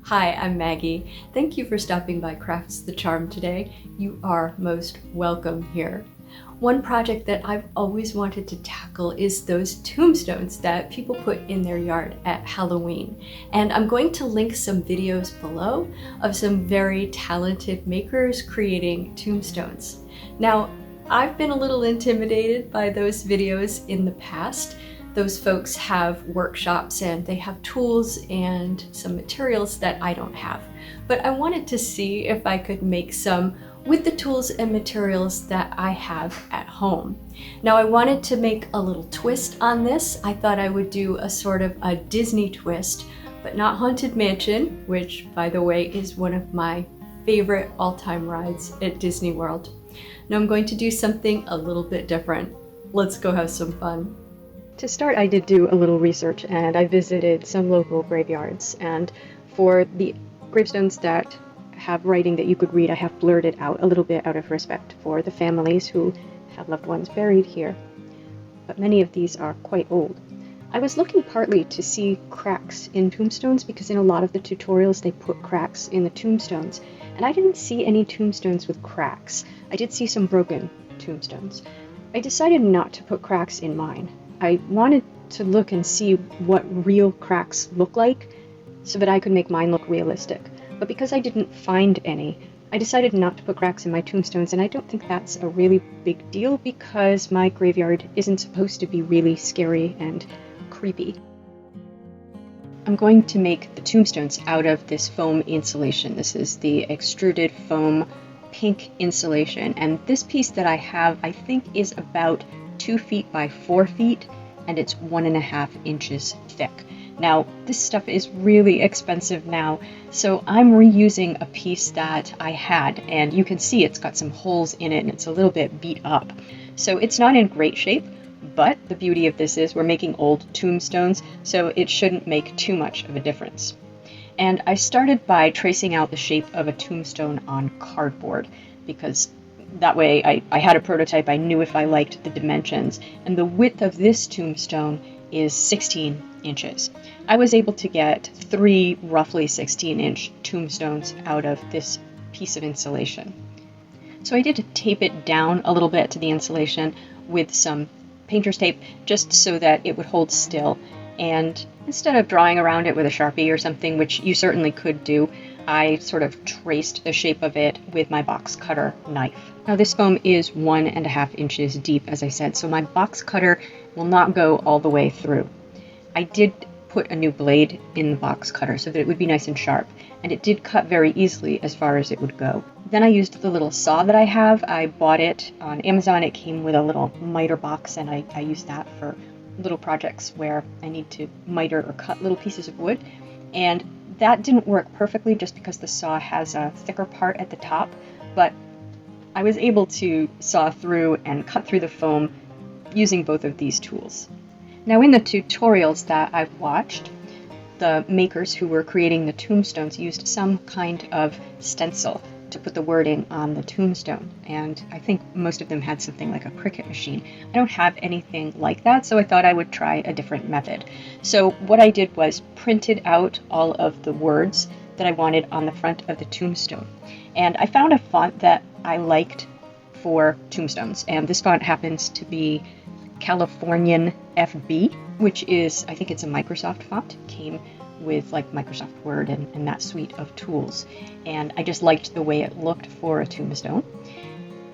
Hi, I'm Maggie. Thank you for stopping by Crafts the Charm today. You are most welcome here. One project that I've always wanted to tackle is those tombstones that people put in their yard at Halloween. And I'm going to link some videos below of some very talented makers creating tombstones. Now, I've been a little intimidated by those videos in the past. Those folks have workshops and they have tools and some materials that I don't have. But I wanted to see if I could make some with the tools and materials that I have at home. Now I wanted to make a little twist on this. I thought I would do a sort of a Disney twist, but not Haunted Mansion, which by the way is one of my favorite all-time rides at Disney World. Now I'm going to do something a little bit different. Let's go have some fun. To start, I did do a little research and I visited some local graveyards, and for the gravestones that have writing that you could read, I have blurred it out a little bit out of respect for the families who have loved ones buried here. But many of these are quite old. I was looking partly to see cracks in tombstones because in a lot of the tutorials they put cracks in the tombstones, and I didn't see any tombstones with cracks. I did see some broken tombstones. I decided not to put cracks in mine. I wanted to look and see what real cracks look like so that I could make mine look realistic. But because I didn't find any, I decided not to put cracks in my tombstones, and I don't think that's a really big deal because my graveyard isn't supposed to be really scary and creepy. I'm going to make the tombstones out of this foam insulation. This is the extruded foam pink insulation, and this piece that I have I think is about 2 feet by 4 feet, and it's 1.5 inches thick. Now, this stuff is really expensive now, so I'm reusing a piece that I had, and you can see it's got some holes in it and it's a little bit beat up. So it's not in great shape, but the beauty of this is we're making old tombstones, so it shouldn't make too much of a difference. And I started by tracing out the shape of a tombstone on cardboard, because that way I had a prototype, I knew if I liked the dimensions, and the width of this tombstone is 16 inches. I was able to get 3 roughly 16-inch tombstones out of this piece of insulation. So I did tape it down a little bit to the insulation with some painter's tape just so that it would hold still, and instead of drawing around it with a Sharpie or something, which you certainly could do, I sort of traced the shape of it with my box cutter knife. Now this foam is 1.5 inches deep, as I said, so my box cutter will not go all the way through. I did put a new blade in the box cutter so that it would be nice and sharp, and it did cut very easily as far as it would go. Then I used the little saw that I have. I bought it on Amazon. It came with a little miter box, and I used that for little projects where I need to miter or cut little pieces of wood, and that didn't work perfectly just because the saw has a thicker part at the top, but I was able to saw through and cut through the foam using both of these tools. Now in the tutorials that I've watched, the makers who were creating the tombstones used some kind of stencil to put the wording on the tombstone, and I think most of them had something like a Cricut machine. I don't have anything like that, so I thought I would try a different method. So what I did was printed out all of the words that I wanted on the front of the tombstone, and I found a font that I liked for tombstones, and this font happens to be Californian FB, which is, I think it's a Microsoft font. It came with like Microsoft Word and that suite of tools, and I just liked the way it looked for a tombstone.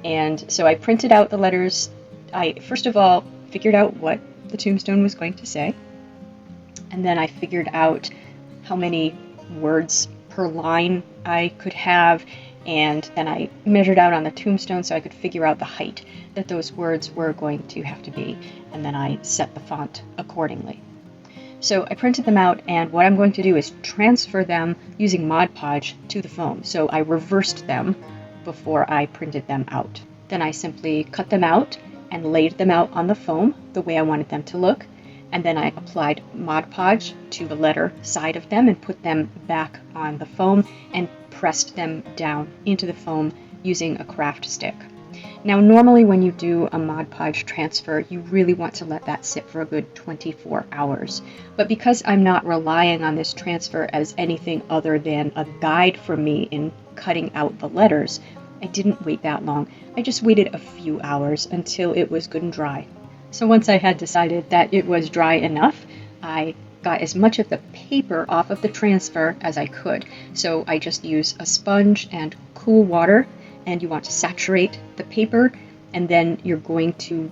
And so I printed out the letters. I first of all figured out what the tombstone was going to say, and then I figured out how many words per line I could have, and then I measured out on the tombstone so I could figure out the height that those words were going to have to be, and then I set the font accordingly. So I printed them out, and what I'm going to do is transfer them using Mod Podge to the foam. So I reversed them before I printed them out. Then I simply cut them out and laid them out on the foam the way I wanted them to look, and then I applied Mod Podge to the letter side of them and put them back on the foam and pressed them down into the foam using a craft stick. Now, normally when you do a Mod Podge transfer, you really want to let that sit for a good 24 hours. But because I'm not relying on this transfer as anything other than a guide for me in cutting out the letters, I didn't wait that long. I just waited a few hours until it was good and dry. So once I had decided that it was dry enough, I got as much of the paper off of the transfer as I could. So I just use a sponge and cool water, and you want to saturate the paper, and then you're going to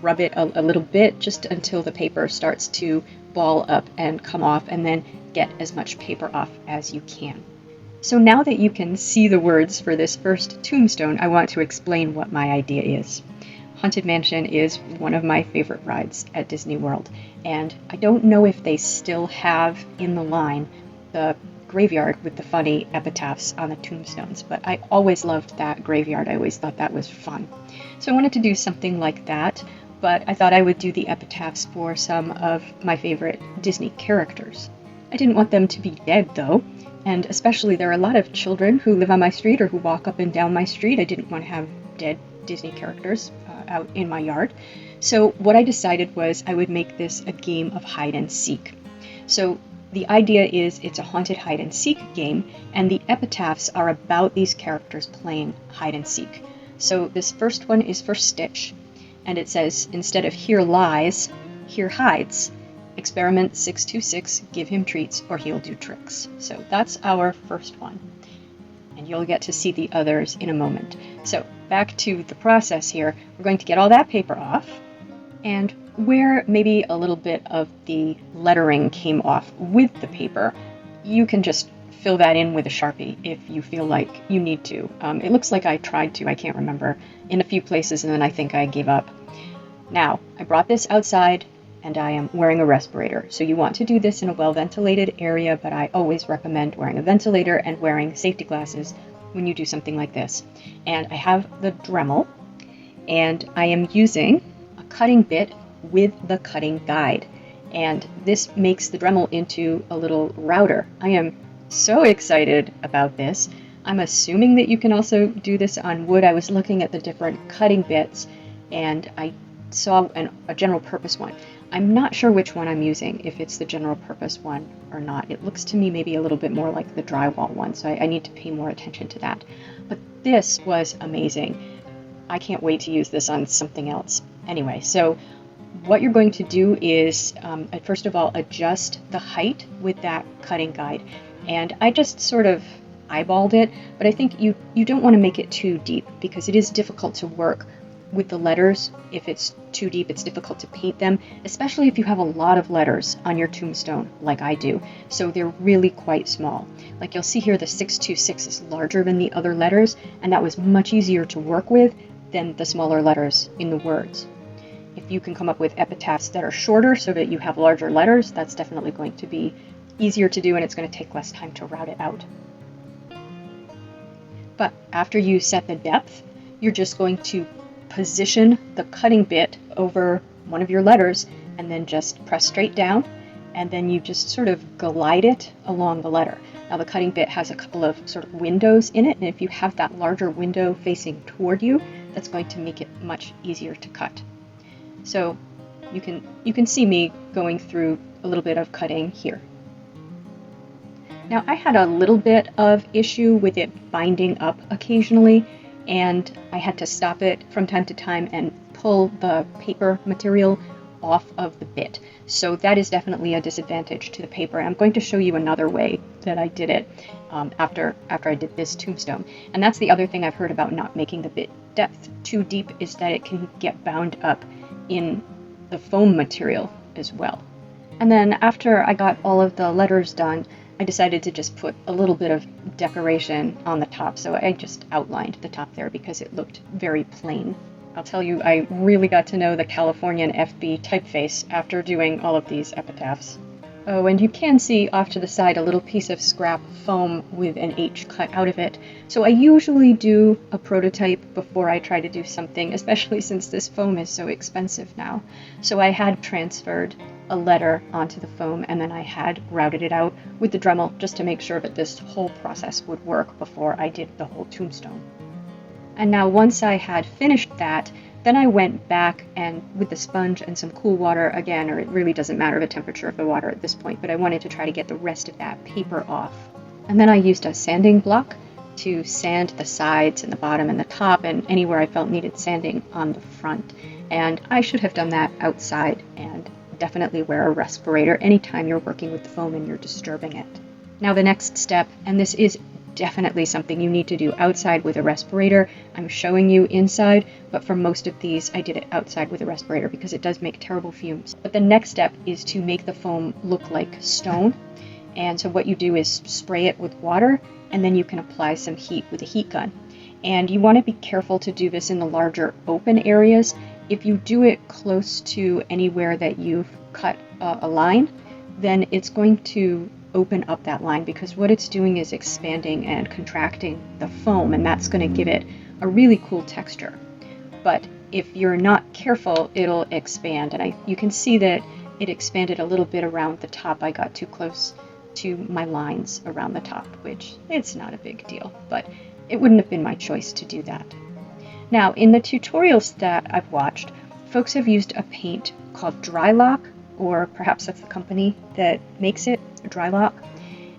rub it a little bit just until the paper starts to ball up and come off, and then get as much paper off as you can. So now that you can see the words for this first tombstone, I want to explain what my idea is. Haunted Mansion is one of my favorite rides at Disney World, and I don't know if they still have in the line the graveyard with the funny epitaphs on the tombstones, but I always loved that graveyard. I always thought that was fun. So I wanted to do something like that, but I thought I would do the epitaphs for some of my favorite Disney characters. I didn't want them to be dead though, and especially there are a lot of children who live on my street or who walk up and down my street. I didn't want to have dead Disney characters out in my yard. So what I decided was I would make this a game of hide and seek. So the idea is it's a haunted hide and seek game, and the epitaphs are about these characters playing hide and seek. So this first one is for Stitch, and it says, instead of here lies, here hides. Experiment 626, give him treats or he'll do tricks. So that's our first one. And you'll get to see the others in a moment. So back to the process here. We're going to get all that paper off, and where maybe a little bit of the lettering came off with the paper, you can just fill that in with a Sharpie if you feel like you need to. It looks like I tried to, I can't remember, in a few places, and then I think I gave up. Now, I brought this outside, and I am wearing a respirator. So you want to do this in a well-ventilated area, but I always recommend wearing a ventilator and wearing safety glasses when you do something like this. And I have the Dremel, and I am using a cutting bit with the cutting guide. And this makes the Dremel into a little router. I am so excited about this. I'm assuming that you can also do this on wood. I was looking at the different cutting bits, and I saw a general purpose one. I'm not sure which one I'm using, if it's the general purpose one or not. It looks to me maybe a little bit more like the drywall one, so I need to pay more attention to that. But this was amazing. I can't wait to use this on something else. Anyway, so what you're going to do is, first of all, adjust the height with that cutting guide. And I just sort of eyeballed it, but I think you don't want to make it too deep, because it is difficult to work with the letters. If it's too deep, it's difficult to paint them, especially if you have a lot of letters on your tombstone like I do. So they're really quite small. Like you'll see here, the 626 is larger than the other letters, and that was much easier to work with than the smaller letters in the words. If you can come up with epitaphs that are shorter so that you have larger letters, that's definitely going to be easier to do, and it's going to take less time to route it out. But after you set the depth, you're just going to position the cutting bit over one of your letters, and then just press straight down, and then you just sort of glide it along the letter. Now the cutting bit has a couple of sort of windows in it, and if you have that larger window facing toward you, that's going to make it much easier to cut. So you can see me going through a little bit of cutting here. Now I had a little bit of issue with it binding up occasionally, and I had to stop it from time to time and pull the paper material off of the bit. So that is definitely a disadvantage to the paper. And I'm going to show you another way that I did it after I did this tombstone. And that's the other thing I've heard about not making the bit depth too deep, is that it can get bound up in the foam material as well. And then after I got all of the letters done, I decided to just put a little bit of decoration on the top. So I just outlined the top there because it looked very plain. I'll tell you, I really got to know the Californian FB typeface after doing all of these epitaphs. Oh, and you can see off to the side a little piece of scrap foam with an H cut out of it. So I usually do a prototype before I try to do something, especially since this foam is so expensive now. So I had transferred a letter onto the foam, and then I had routed it out with the Dremel just to make sure that this whole process would work before I did the whole tombstone. And now once I had finished that, then I went back and with the sponge and some cool water again, or it really doesn't matter the temperature of the water at this point, but I wanted to try to get the rest of that paper off. And then I used a sanding block to sand the sides and the bottom and the top and anywhere I felt needed sanding on the front. And I should have done that outside, and definitely wear a respirator anytime you're working with the foam and you're disturbing it. Now the next step, and this is definitely something you need to do outside with a respirator. I'm showing you inside, but for most of these I did it outside with a respirator because it does make terrible fumes. But the next step is to make the foam look like stone. And so what you do is spray it with water, and then you can apply some heat with a heat gun. And you want to be careful to do this in the larger open areas. If you do it close to anywhere that you've cut a line, then it's going to open up that line, because what it's doing is expanding and contracting the foam, and that's going to give it a really cool texture. But if you're not careful, it'll expand, and you can see that it expanded a little bit around the top. I got too close to my lines around the top, which it's not a big deal, but it wouldn't have been my choice to do that. Now, in the tutorials that I've watched, folks have used a paint called Dry Lock, or perhaps that's the company that makes it, Dry Lock.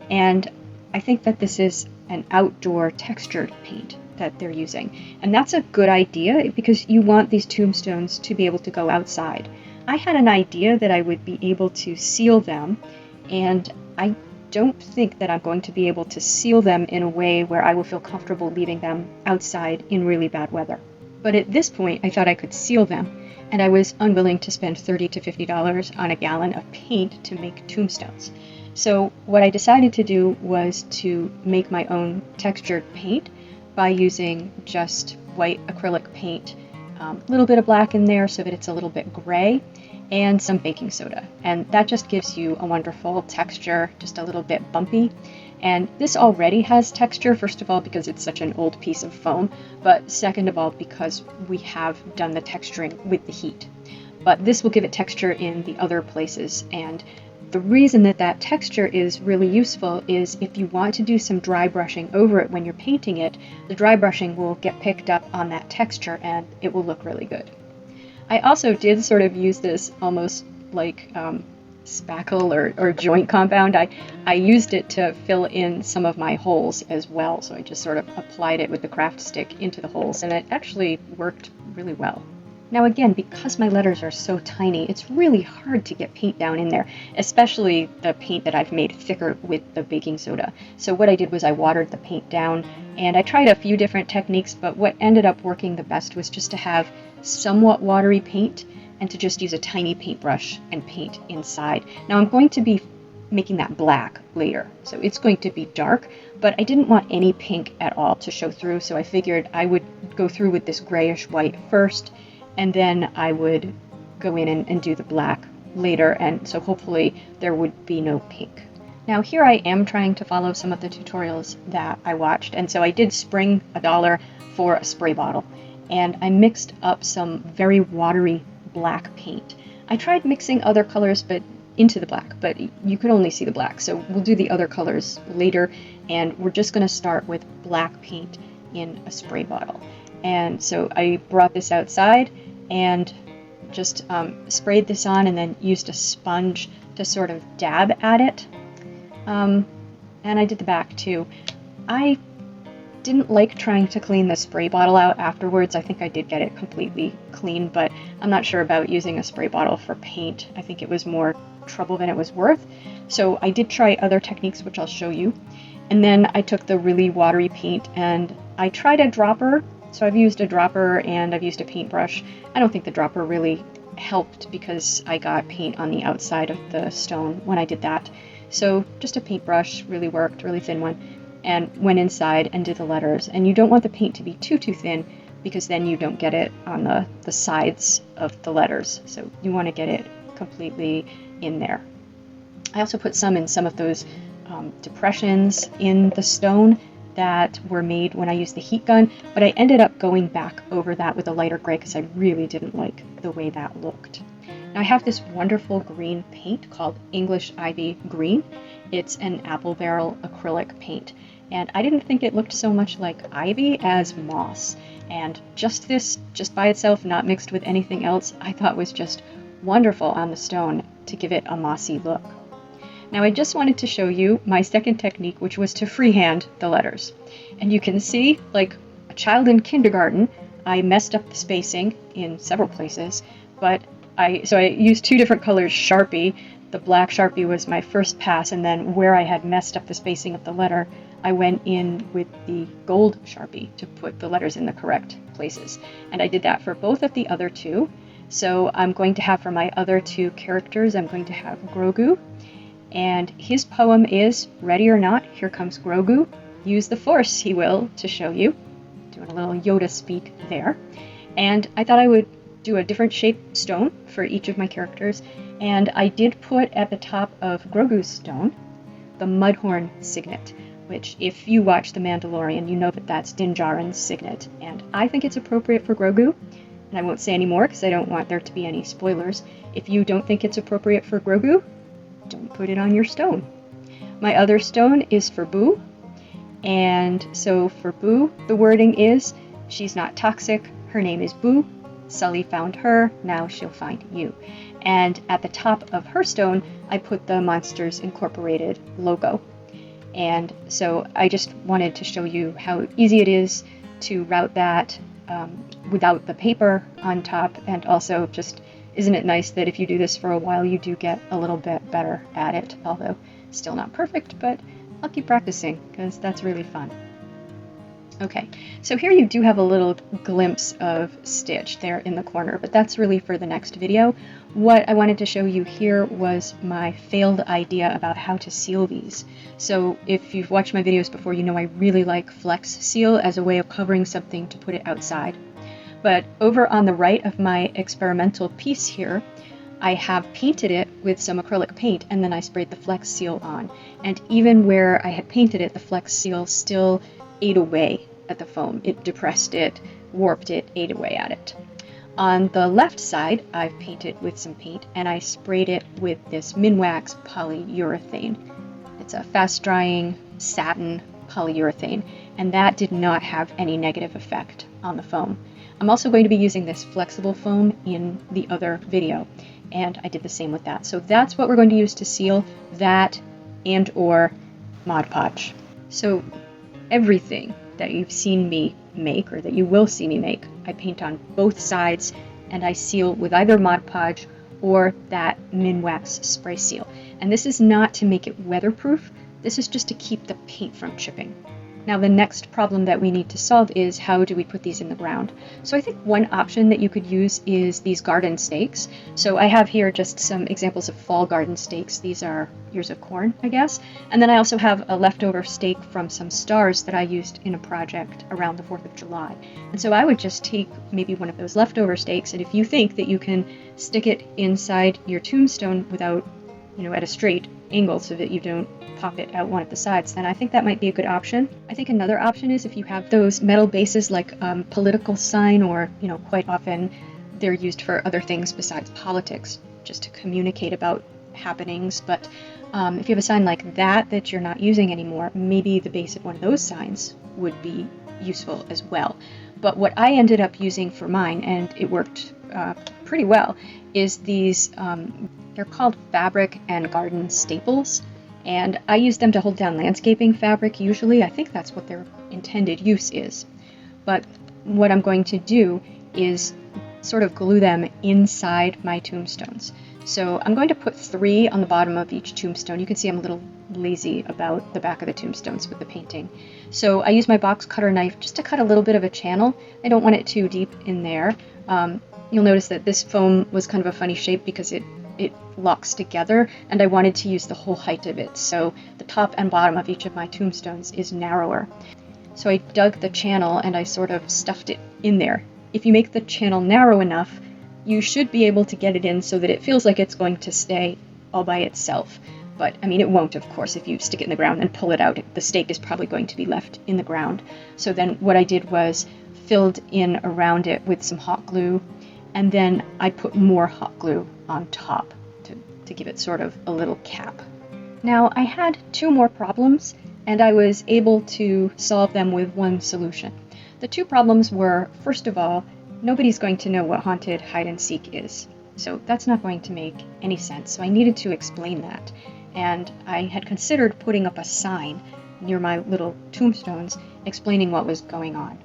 And I think that this is an outdoor textured paint that they're using. And that's a good idea because you want these tombstones to be able to go outside. I had an idea that I would be able to seal them, and I don't think that I'm going to be able to seal them in a way where I will feel comfortable leaving them outside in really bad weather. But at this point, I thought I could seal them, and I was unwilling to spend $30 to $50 on a gallon of paint to make tombstones. So what I decided to do was to make my own textured paint by using just white acrylic paint, a little bit of black in there so that it's a little bit gray, and some baking soda. And that just gives you a wonderful texture, just a little bit bumpy. And this already has texture, first of all, because it's such an old piece of foam, but second of all, because we have done the texturing with the heat. But this will give it texture in the other places. And the reason that that texture is really useful is if you want to do some dry brushing over it when you're painting it, the dry brushing will get picked up on that texture and it will look really good. I also did sort of use this almost like spackle or joint compound. I used it to fill in some of my holes as well, so I just sort of applied it with the craft stick into the holes, and it actually worked really well. Now again, because my letters are so tiny, it's really hard to get paint down in there, especially the paint that I've made thicker with the baking soda. So what I did was I watered the paint down, and I tried a few different techniques, but what ended up working the best was just to have somewhat watery paint and to just use a tiny paintbrush and paint inside. Now I'm going to be making that black later, so it's going to be dark, but I didn't want any pink at all to show through, so I figured I would go through with this grayish white first, and then I would go in and do the black later, and so hopefully there would be no pink. Now here I am trying to follow some of the tutorials that I watched, and so I did spring $1 for a spray bottle, and I mixed up some very watery black paint. I tried mixing other colors into the black, but you could only see the black, so we'll do the other colors later, and we're just going to start with black paint in a spray bottle. And so I brought this outside and just sprayed this on, and then used a sponge to sort of dab at it. And I did the back too. I didn't like trying to clean the spray bottle out afterwards. I think I did get it completely clean, but I'm not sure about using a spray bottle for paint. I think it was more trouble than it was worth. So I did try other techniques, which I'll show you. And then I took the really watery paint and I tried a dropper. So I've used a dropper and I've used a paintbrush. I don't think the dropper really helped because I got paint on the outside of the stone when I did that. So just a paintbrush really worked, really thin one, and went inside and did the letters. And you don't want the paint to be too thin because then you don't get it on the sides of the letters. So you want to get it completely in there. I also put some in some of those depressions in the stone that were made when I used the heat gun, but I ended up going back over that with a lighter gray because I really didn't like the way that looked. Now I have this wonderful green paint called English Ivy Green. It's an apple barrel acrylic paint, and I didn't think it looked so much like ivy as moss. And just by itself, not mixed with anything else, I thought was just wonderful on the stone to give it a mossy look. Now I just wanted to show you my second technique, which was to freehand the letters. And you can see, like a child in kindergarten, I messed up the spacing in several places, but I used two different colors Sharpie. The black Sharpie was my first pass, and then where I had messed up the spacing of the letter, I went in with the gold Sharpie to put the letters in the correct places. And I did that for both of the other two. So I'm going to have for my other two characters, I'm going to have Grogu. And his poem is, ready or not, here comes Grogu. Use the Force, he will, to show you. Doing a little Yoda speak there. And I thought I would do a different shaped stone for each of my characters. And I did put at the top of Grogu's stone the Mudhorn signet, which if you watch The Mandalorian, you know that that's Din Djarin's signet. And I think it's appropriate for Grogu. And I won't say any more because I don't want there to be any spoilers. If you don't think it's appropriate for Grogu, don't put it on your stone. My other stone is for Boo. And so for Boo, the wording is, she's not toxic, her name is Boo. Sully found her, now she'll find you. And at the top of her stone, I put the Monsters Incorporated logo. And so I just wanted to show you how easy it is to route that without the paper on top, and also just, isn't it nice that if you do this for a while, you do get a little bit better at it, although still not perfect, but I'll keep practicing because that's really fun. Okay, so here you do have a little glimpse of Stitch there in the corner, but that's really for the next video. What I wanted to show you here was my failed idea about how to seal these. So if you've watched my videos before, you know I really like Flex Seal as a way of covering something to put it outside. But over on the right of my experimental piece here, I have painted it with some acrylic paint, and then I sprayed the Flex Seal on. And even where I had painted it, the Flex Seal still ate away at the foam. It depressed it, warped it, ate away at it. On the left side, I've painted with some paint, and I sprayed it with this Minwax polyurethane. It's a fast-drying satin polyurethane, and that did not have any negative effect on the foam. I'm also going to be using this flexible foam in the other video, and I did the same with that. So that's what we're going to use to seal that and or Mod Podge. So everything that you've seen me make, or that you will see me make, I paint on both sides, and I seal with either Mod Podge or that Minwax spray seal. And this is not to make it weatherproof, this is just to keep the paint from chipping. Now the next problem that we need to solve is, how do we put these in the ground? So I think one option that you could use is these garden stakes. So I have here just some examples of fall garden stakes. These are ears of corn, I guess. And then I also have a leftover stake from some stars that I used in a project around the 4th of July. And so I would just take maybe one of those leftover stakes, and if you think that you can stick it inside your tombstone without, at a straight angle so that you don't pop it out one of the sides, then I think that might be a good option. I think another option is if you have those metal bases like political sign, or quite often they're used for other things besides politics, just to communicate about happenings. But if you have a sign like that you're not using anymore, maybe the base of one of those signs would be useful as well. But what I ended up using for mine, and it worked pretty well, is these, they're called fabric and garden staples. And I use them to hold down landscaping fabric usually. I think that's what their intended use is. But what I'm going to do is sort of glue them inside my tombstones. So I'm going to put 3 on the bottom of each tombstone. You can see I'm a little lazy about the back of the tombstones with the painting. So I use my box cutter knife just to cut a little bit of a channel. I don't want it too deep in there. You'll notice that this foam was kind of a funny shape because it locks together, and I wanted to use the whole height of it, so the top and bottom of each of my tombstones is narrower. So I dug the channel and I sort of stuffed it in there. If you make the channel narrow enough, you should be able to get it in so that it feels like it's going to stay all by itself. But I mean, it won't, of course. If you stick it in the ground and pull it out, the stake is probably going to be left in the ground. So then what I did was filled in around it with some hot glue, and then I put more hot glue on top to give it sort of a little cap. Now I had 2 more problems and I was able to solve them with one solution. The two problems were, first of all, nobody's going to know what haunted hide and seek is. So that's not going to make any sense. So I needed to explain that. And I had considered putting up a sign near my little tombstones explaining what was going on.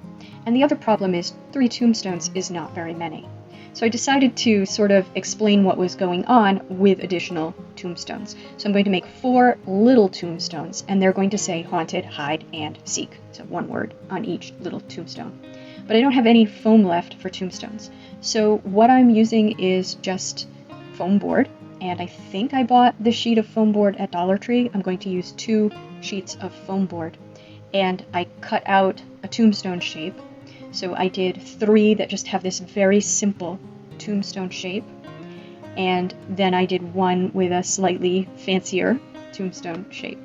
And the other problem is 3 tombstones is not very many. So I decided to sort of explain what was going on with additional tombstones. So I'm going to make 4 little tombstones, and they're going to say haunted, hide, and seek. So one word on each little tombstone. But I don't have any foam left for tombstones. So what I'm using is just foam board, and I think I bought this sheet of foam board at Dollar Tree. I'm going to use 2 sheets of foam board, and I cut out a tombstone shape. So I did 3 that just have this very simple tombstone shape, and then I did 1 with a slightly fancier tombstone shape.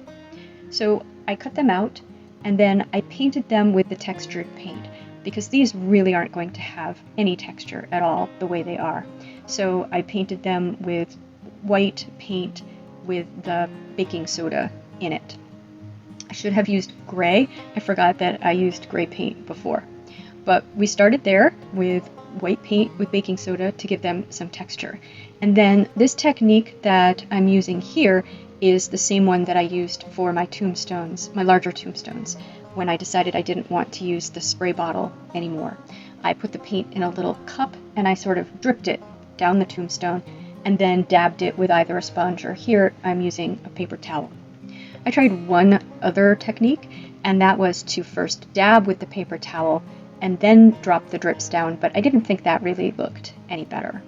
So I cut them out, and then I painted them with the textured paint, because these really aren't going to have any texture at all the way they are. So I painted them with white paint with the baking soda in it. I should have used gray. I forgot that I used gray paint before. But we started there with white paint with baking soda to give them some texture. And then this technique that I'm using here is the same one that I used for my tombstones, my larger tombstones, when I decided I didn't want to use the spray bottle anymore. I put the paint in a little cup and I sort of dripped it down the tombstone and then dabbed it with either a sponge, or here I'm using a paper towel. I tried one other technique, and that was to first dab with the paper towel and then drop the drips down, but I didn't think that really looked any better.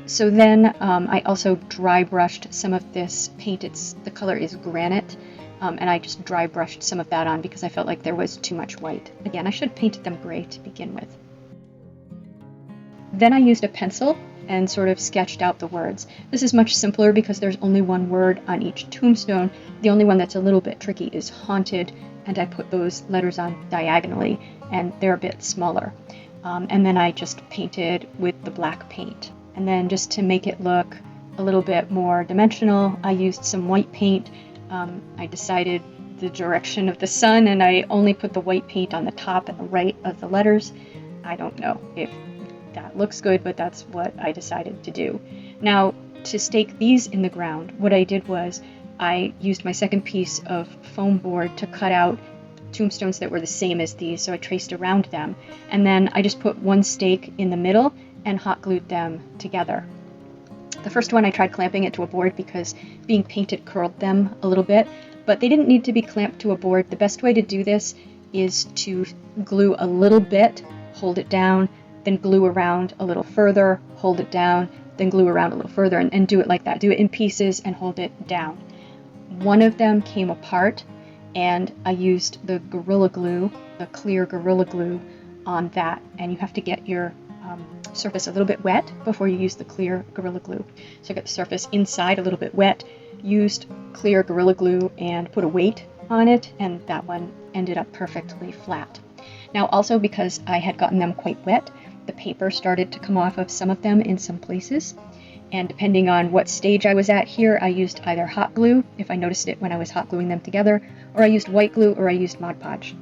So then I also dry brushed some of this paint. The color is granite, and I just dry brushed some of that on because I felt like there was too much white. Again, I should have painted them gray to begin with. Then I used a pencil and sort of sketched out the words. This is much simpler because there's only one word on each tombstone. The only one that's a little bit tricky is haunted, and I put those letters on diagonally, and they're a bit smaller. And then I just painted with the black paint. And then just to make it look a little bit more dimensional, I used some white paint. I decided the direction of the sun, and I only put the white paint on the top and the right of the letters. I don't know if that looks good, but that's what I decided to do. Now, to stake these in the ground, what I did was I used my second piece of foam board to cut out tombstones that were the same as these, so I traced around them, and then I just put one stake in the middle and hot glued them together. The first one I tried clamping it to a board because being painted curled them a little bit, but they didn't need to be clamped to a board. The best way to do this is to glue a little bit, hold it down, then glue around a little further, hold it down, then glue around a little further, and do it like that. Do it in pieces and hold it down. One of them came apart, and I used the Gorilla Glue, the clear Gorilla Glue on that, and you have to get your surface a little bit wet before you use the clear Gorilla Glue. So I got the surface inside a little bit wet, used clear Gorilla Glue and put a weight on it, and that one ended up perfectly flat. Now also, because I had gotten them quite wet, the paper started to come off of some of them in some places, and depending on what stage I was at here, I used either hot glue, if I noticed it when I was hot gluing them together, or I used white glue, or I used Mod Podge.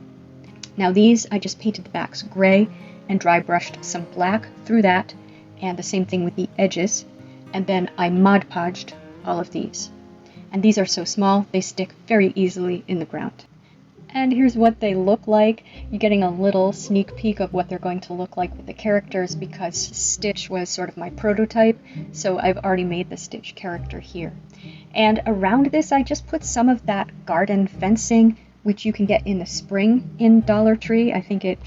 Now these, I just painted the backs gray and dry brushed some black through that, and the same thing with the edges, and then I Mod Podged all of these. And these are so small, they stick very easily in the ground. And here's what they look like. You're getting a little sneak peek of what they're going to look like with the characters because Stitch was sort of my prototype, so I've already made the Stitch character here. And around this I just put some of that garden fencing, which you can get in the spring in Dollar Tree. I think it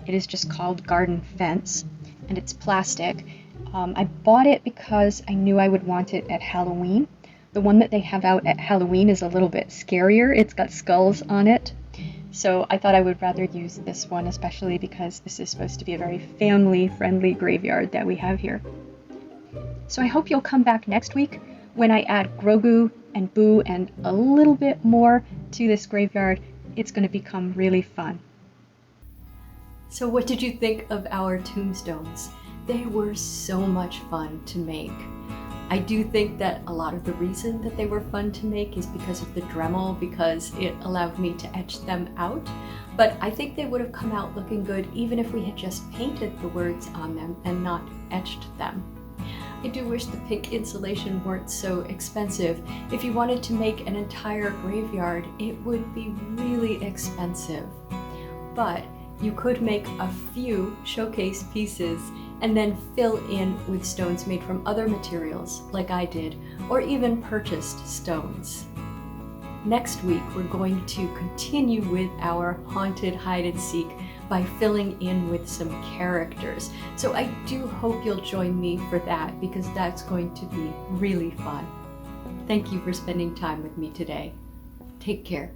is just called garden fence, and it's plastic. I bought it because I knew I would want it at Halloween. The one that they have out at Halloween is a little bit scarier. It's got skulls on it. So I thought I would rather use this one, especially because this is supposed to be a very family-friendly graveyard that we have here. So I hope you'll come back next week when I add Grogu and Boo and a little bit more to this graveyard. It's going to become really fun. So what did you think of our tombstones? They were so much fun to make. I do think that a lot of the reason that they were fun to make is because of the Dremel, because it allowed me to etch them out. But I think they would have come out looking good even if we had just painted the words on them and not etched them. I do wish the pink insulation weren't so expensive. If you wanted to make an entire graveyard, it would be really expensive. But you could make a few showcase pieces and then fill in with stones made from other materials, like I did, or even purchased stones. Next week, we're going to continue with our haunted hide and seek by filling in with some characters. So I do hope you'll join me for that, because that's going to be really fun. Thank you for spending time with me today. Take care.